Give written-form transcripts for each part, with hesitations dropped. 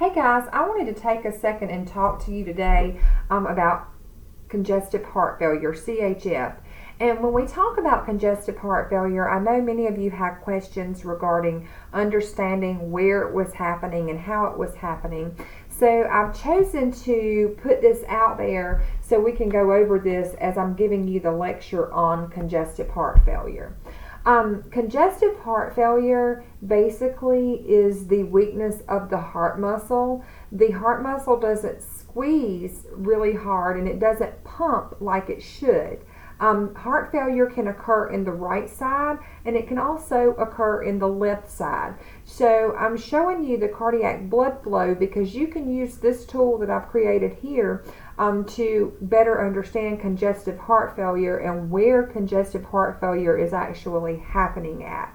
Hey guys, I wanted to take a second and talk to you today about congestive heart failure, CHF. And when we talk about congestive heart failure, I know many of you have questions regarding understanding where it was happening and how it was happening. So I've chosen to put this out there so we can go over this as I'm giving you the lecture on congestive heart failure. Congestive heart failure basically is the weakness of the heart muscle. The heart muscle doesn't squeeze really hard and it doesn't pump like it should. Heart failure can occur in the right side and it can also occur in the left side. So I'm showing you the cardiac blood flow because you can use this tool that I've created here to better understand congestive heart failure and where congestive heart failure is actually happening at.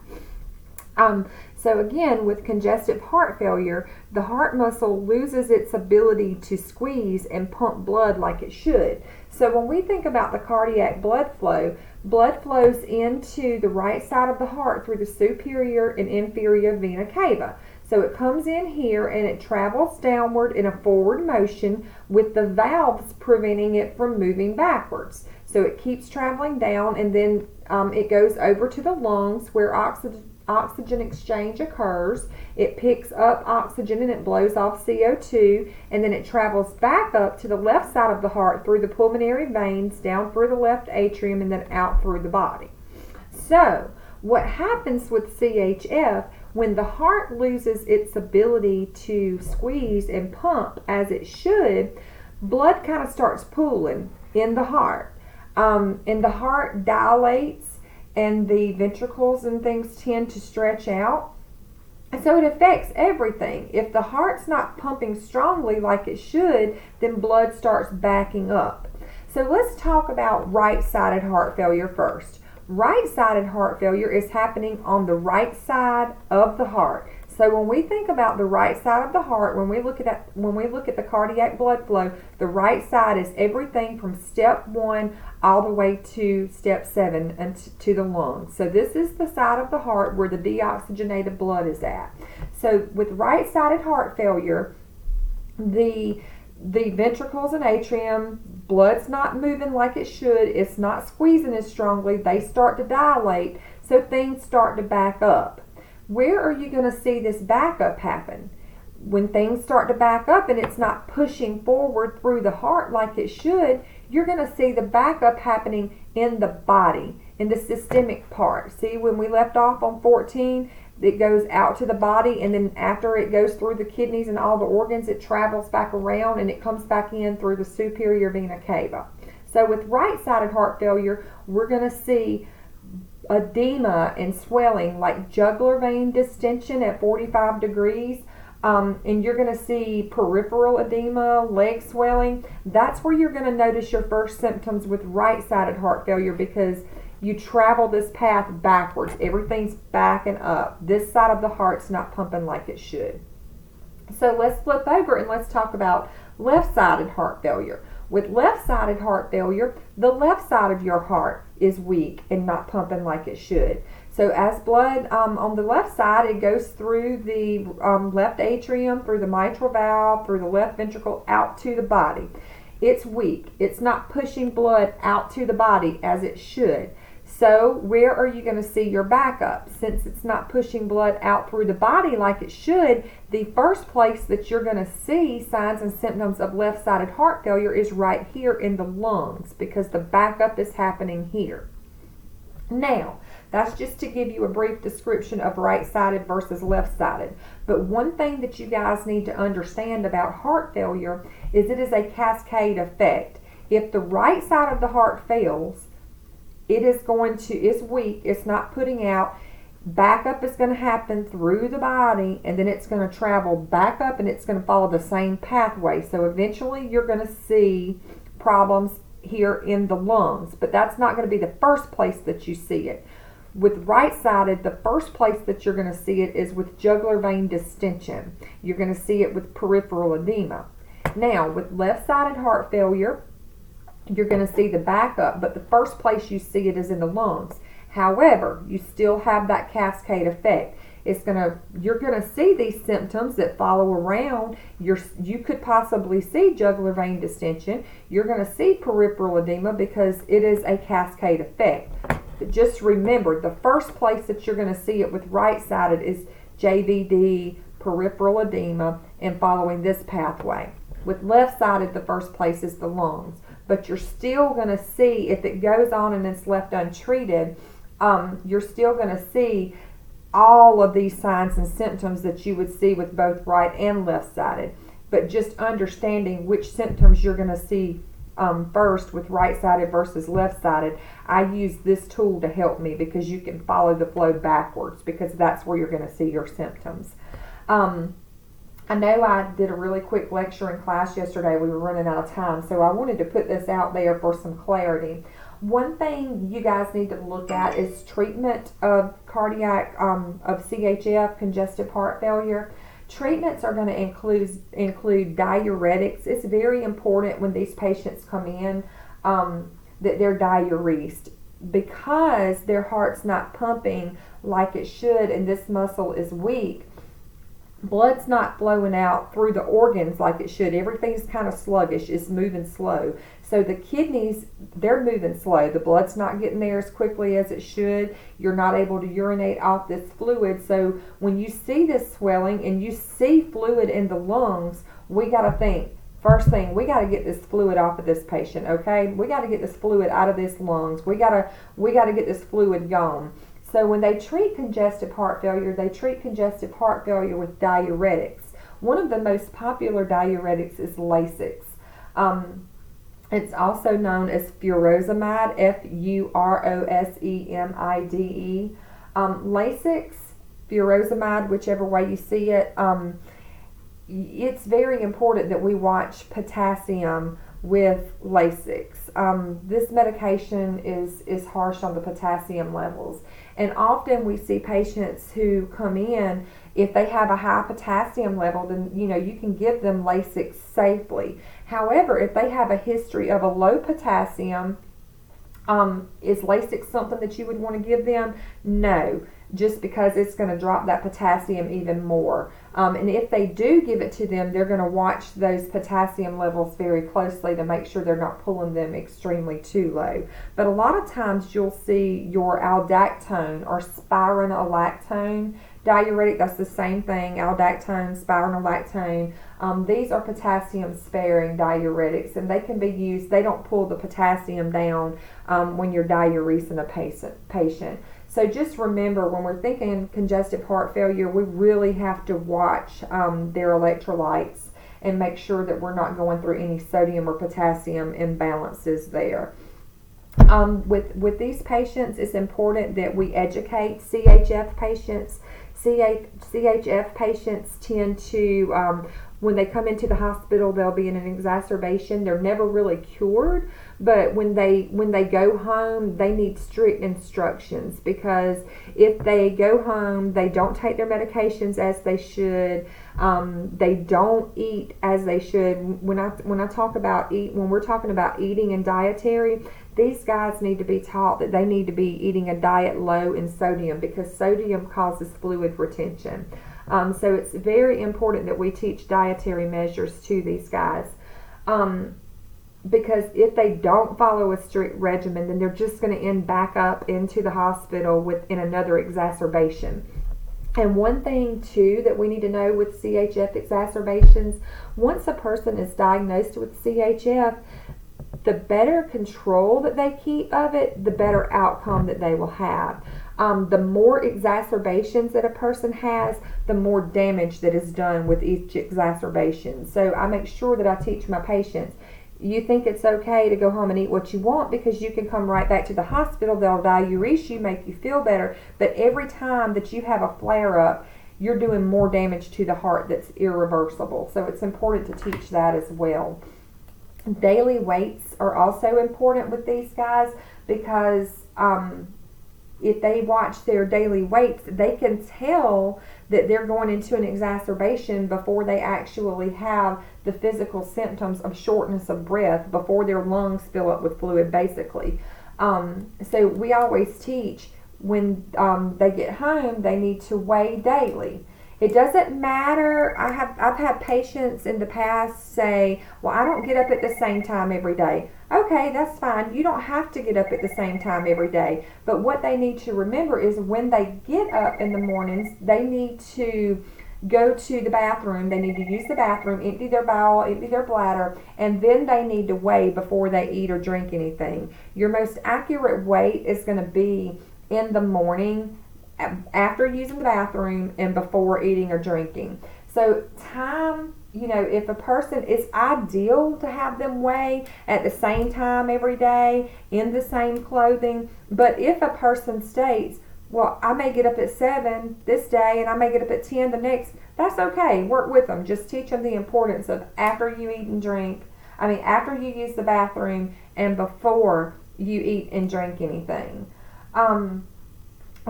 So again, with congestive heart failure, the heart muscle loses its ability to squeeze and pump blood like it should. So when we think about the cardiac blood flows into the right side of the heart through the superior and inferior vena cava. So it comes in here and it travels downward in a forward motion with the valves preventing it from moving backwards. So it keeps traveling down and then it goes over to the lungs where oxygen exchange occurs. It picks up oxygen and it blows off CO2, and then it travels back up to the left side of the heart through the pulmonary veins, down through the left atrium, and then out through the body. So what happens with CHF when the heart loses its ability to squeeze and pump as it should? Blood kind of starts pooling in the heart, and the heart dilates and the ventricles and things tend to stretch out. So it affects everything. If the heart's not pumping strongly like it should, then blood starts backing up. So let's talk about right-sided heart failure first. Right-sided heart failure is happening on the right side of the heart. So when we think about the right side of the heart, when we look at the cardiac blood flow, the right side is everything from step 1 all the way to step 7 and to the lungs. So this is the side of the heart where the deoxygenated blood is at. So with right-sided heart failure, the ventricles and atrium, blood's not moving like it should, it's not squeezing as strongly, they start to dilate, so things start to back up. Where are you going to see this backup happen? When things start to back up and it's not pushing forward through the heart like it should, you're going to see the backup happening in the body, in the systemic part. See, when we left off on 14, it goes out to the body, and then after it goes through the kidneys and all the organs, it travels back around and it comes back in through the superior vena cava. So with right-sided heart failure, we're going to see edema and swelling like jugular vein distension at 45 degrees. And you're going to see peripheral edema, leg swelling. That's where you're going to notice your first symptoms with right-sided heart failure because you travel this path backwards. Everything's backing up. This side of the heart's not pumping like it should. So let's flip over and let's talk about left-sided heart failure. With left-sided heart failure, the left side of your heart is weak and not pumping like it should. So as blood on the left side, it goes through the left atrium, through the mitral valve, through the left ventricle, out to the body. It's weak. It's not pushing blood out to the body as it should. So where are you going to see your backup? Since it's not pushing blood out through the body like it should, the first place that you're going to see signs and symptoms of left-sided heart failure is right here in the lungs because the backup is happening here. Now, that's just to give you a brief description of right-sided versus left-sided. But one thing that you guys need to understand about heart failure is it is a cascade effect. If the right side of the heart fails, it's weak, it's not putting out. Backup is going to happen through the body, and then it's going to travel back up and it's going to follow the same pathway. So eventually you're going to see problems here in the lungs, but that's not going to be the first place that you see it. With right-sided, the first place that you're going to see it is with jugular vein distension. You're going to see it with peripheral edema. Now, with left-sided heart failure, you're going to see the backup, but the first place you see it is in the lungs. However, you still have that cascade effect. you're gonna see these symptoms that follow around. You could possibly see jugular vein distension. You're gonna see peripheral edema because it is a cascade effect. But just remember, the first place that you're gonna see it with right-sided is JVD, peripheral edema, and following this pathway. With left-sided, the first place is the lungs. But you're still going to see, if it goes on and it's left untreated, you're still going to see all of these signs and symptoms that you would see with both right and left-sided. But just understanding which symptoms you're going to see first with right-sided versus left-sided, I use this tool to help me because you can follow the flow backwards because that's where you're going to see your symptoms. I know I did a really quick lecture in class yesterday. We were running out of time, so I wanted to put this out there for some clarity. One thing you guys need to look at is treatment of of CHF, congestive heart failure. Treatments are going to include diuretics. It's very important when these patients come in that they're diuresed because their heart's not pumping like it should and this muscle is weak. Blood's not flowing out through the organs like it should. Everything's kind of sluggish. It's moving slow. So the kidneys, they're moving slow. The blood's not getting there as quickly as it should. You're not able to urinate off this fluid. So when you see this swelling and you see fluid in the lungs, we got to think, first thing, we got to get this fluid off of this patient, okay? We got to get this fluid out of this lungs. We got to get this fluid gone. So when they treat congestive heart failure, they treat congestive heart failure with diuretics. One of the most popular diuretics is Lasix. It's also known as furosemide, Furosemide. Lasix, furosemide, whichever way you see it, it's very important that we watch potassium with Lasix. This medication is harsh on the potassium levels. And often we see patients who come in, if they have a high potassium level, then you can give them Lasix safely. However, if they have a history of a low potassium, is Lasix something that you would want to give them? No, just because it's going to drop that potassium even more. And if they do give it to them, they're going to watch those potassium levels very closely to make sure they're not pulling them extremely too low. But a lot of times you'll see your aldactone or spironolactone diuretic. That's the same thing, aldactone, spironolactone. These are potassium sparing diuretics, and they can be used. They don't pull the potassium down when you're diuresing a patient. So just remember, when we're thinking congestive heart failure, we really have to watch their electrolytes and make sure that we're not going through any sodium or potassium imbalances there. With these patients, it's important that we educate CHF patients. CHF patients tend to, when they come into the hospital, they'll be in an exacerbation. They're never really cured, but when they go home, they need strict instructions, because if they go home, they don't take their medications as they should. They don't eat as they should. When we're talking about eating and dietary, these guys need to be taught that they need to be eating a diet low in sodium, because sodium causes fluid retention. So it's very important that we teach dietary measures to these guys. Because if they don't follow a strict regimen, then they're just going to end back up into the hospital in another exacerbation. And one thing too that we need to know with CHF exacerbations, once a person is diagnosed with CHF, the better control that they keep of it, the better outcome that they will have. The more exacerbations that a person has, the more damage that is done with each exacerbation. So I make sure that I teach my patients, you think it's okay to go home and eat what you want because you can come right back to the hospital, they'll diurese you, make you feel better, but every time that you have a flare-up, you're doing more damage to the heart that's irreversible. So it's important to teach that as well. Daily weights are also important with these guys, because if they watch their daily weights, they can tell that they're going into an exacerbation before they actually have the physical symptoms of shortness of breath, before their lungs fill up with fluid, basically. So we always teach, when they get home, they need to weigh daily. It doesn't matter. I've had patients in the past say, well, I don't get up at the same time every day. Okay, that's fine. You don't have to get up at the same time every day. But what they need to remember is when they get up in the mornings, they need to go to the bathroom. They need to use the bathroom, empty their bowel, empty their bladder, and then they need to weigh before they eat or drink anything. Your most accurate weight is going to be in the morning, after using the bathroom, and before eating or drinking. So time, if a person, it's ideal to have them weigh at the same time every day in the same clothing. But if a person states, well, I may get up at 7 this day and I may get up at 10 the next, that's okay. Work with them. Just teach them the importance of after you eat and drink, after you use the bathroom and before you eat and drink anything.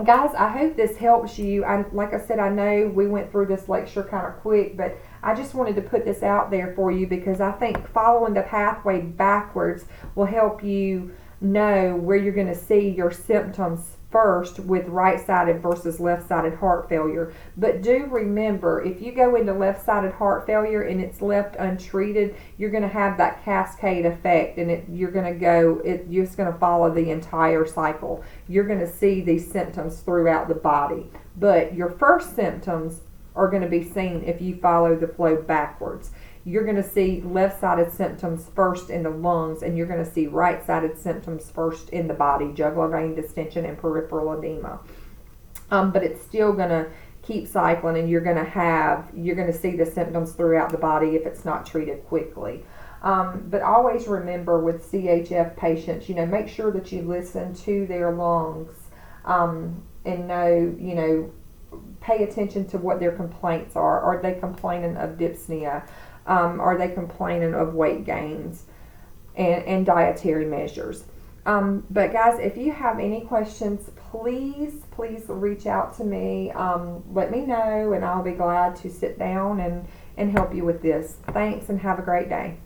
Guys, I hope this helps you. Like I said, I know we went through this lecture kind of quick, but I just wanted to put this out there for you because I think following the pathway backwards will help you know where you're going to see your symptoms first with right-sided versus left-sided heart failure. But do remember, if you go into left-sided heart failure and it's left untreated, you're going to have that cascade effect, and you're just going to follow the entire cycle. You're going to see these symptoms throughout the body. But your first symptoms are going to be seen if you follow the flow backwards. You're going to see left-sided symptoms first in the lungs, and you're going to see right-sided symptoms first in the body, jugular vein distension and peripheral edema. But it's still going to keep cycling, and you're going to see the symptoms throughout the body if it's not treated quickly. But always remember with CHF patients, make sure that you listen to their lungs, and know, pay attention to what their complaints are. Are they complaining of dyspnea? Are they complaining of weight gains and dietary measures? But guys, if you have any questions, please reach out to me. Let me know, and I'll be glad to sit down and help you with this. Thanks, and have a great day.